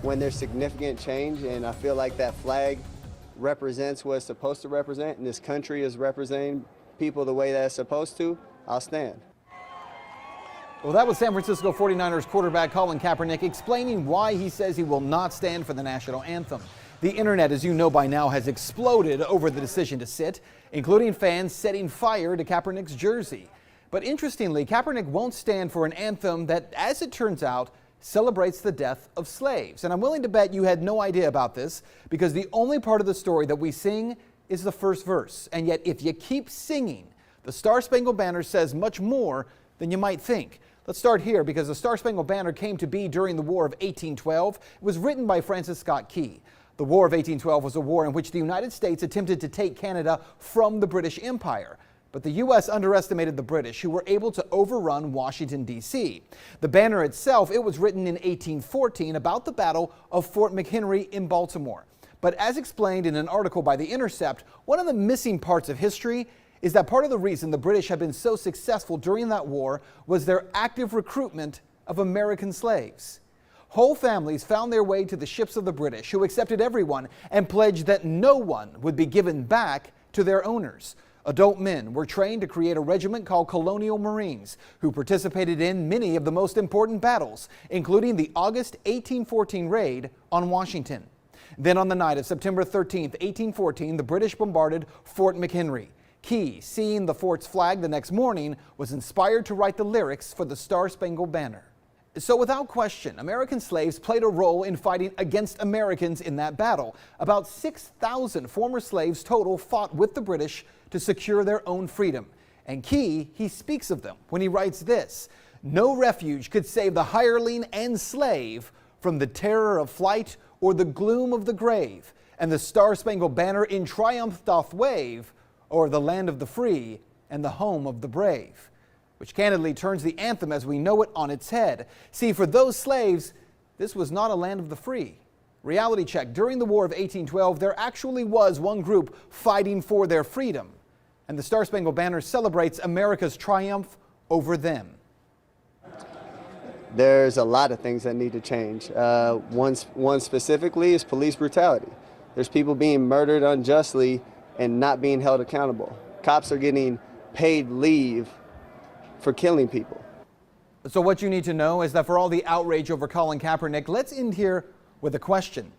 when there's significant change, and I feel like that flag represents what it's supposed to represent, and this country is representing people the way that it's supposed to, I'll stand. Well, that was San Francisco 49ers quarterback Colin Kaepernick explaining why he says he will not stand for the national anthem. The internet, as you know by now, has exploded over the decision to sit, including fans setting fire to Kaepernick's jersey. But interestingly, Kaepernick won't stand for an anthem that, as it turns out, celebrates the death of slaves. And I'm willing to bet you had no idea about this, because the only part of the story that we sing is the first verse. And yet, if you keep singing, the Star-Spangled Banner says much more than you might think. Let's start here, because the Star-Spangled Banner came to be during the War of 1812. It was written by Francis Scott Key. The War of 1812 was a war in which the United States attempted to take Canada from the British Empire. But the U.S. underestimated the British, who were able to overrun Washington, D.C. The banner itself, it was written in 1814 about the Battle of Fort McHenry in Baltimore. But as explained in an article by The Intercept, one of the missing parts of history is that part of the reason the British have been so successful during that war was their active recruitment of American slaves. Whole families found their way to the ships of the British, who accepted everyone and pledged that no one would be given back to their owners. Adult men were trained to create a regiment called Colonial Marines, who participated in many of the most important battles, including the August 1814 raid on Washington. Then on the night of September 13, 1814, the British bombarded Fort McHenry. Key, seeing the fort's flag the next morning, was inspired to write the lyrics for the Star-Spangled Banner. So without question, American slaves played a role in fighting against Americans in that battle. About 6,000 former slaves total fought with the British to secure their own freedom. And Key, he speaks of them when he writes this: "No refuge could save the hireling and slave from the terror of flight or the gloom of the grave, and the Star-Spangled Banner in triumph doth wave o'er the land of the free and the home of the brave." Which candidly turns the anthem as we know it on its head. See, for those slaves, this was not a land of the free. Reality check: during the War of 1812, there actually was one group fighting for their freedom, and the Star-Spangled Banner celebrates America's triumph over them. There's a lot of things that need to change. One specifically is police brutality. There's people being murdered unjustly and not being held accountable. Cops are getting paid leave for killing people. So what you need to know is that for all the outrage over Colin Kaepernick, let's end here with a question.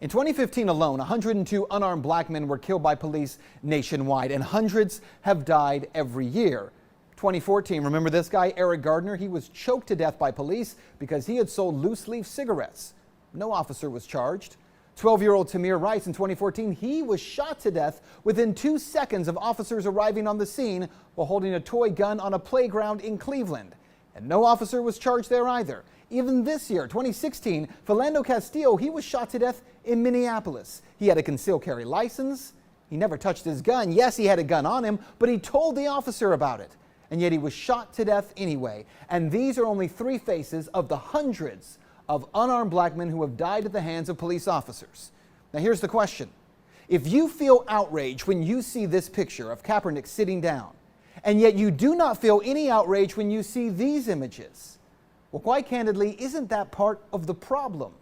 In 2015 alone, 102 unarmed black men were killed by police nationwide, and hundreds have died every year. 2014, remember this guy, Eric Gardner? He was choked to death by police because he had sold loose-leaf cigarettes. No officer was charged. 12-year-old Tamir Rice in 2014, he was shot to death within 2 seconds of officers arriving on the scene while holding a toy gun on a playground in Cleveland. And no officer was charged there either. Even this year, 2016, Philando Castillo, he was shot to death in Minneapolis. He had a concealed carry license. He never touched his gun. Yes, he had a gun on him, but he told the officer about it. And yet he was shot to death anyway. And these are only 3 faces of the hundreds of unarmed black men who have died at the hands of police officers. Now here's the question. If you feel outrage when you see this picture of Kaepernick sitting down, and yet you do not feel any outrage when you see these images, well, quite candidly, isn't that part of the problem?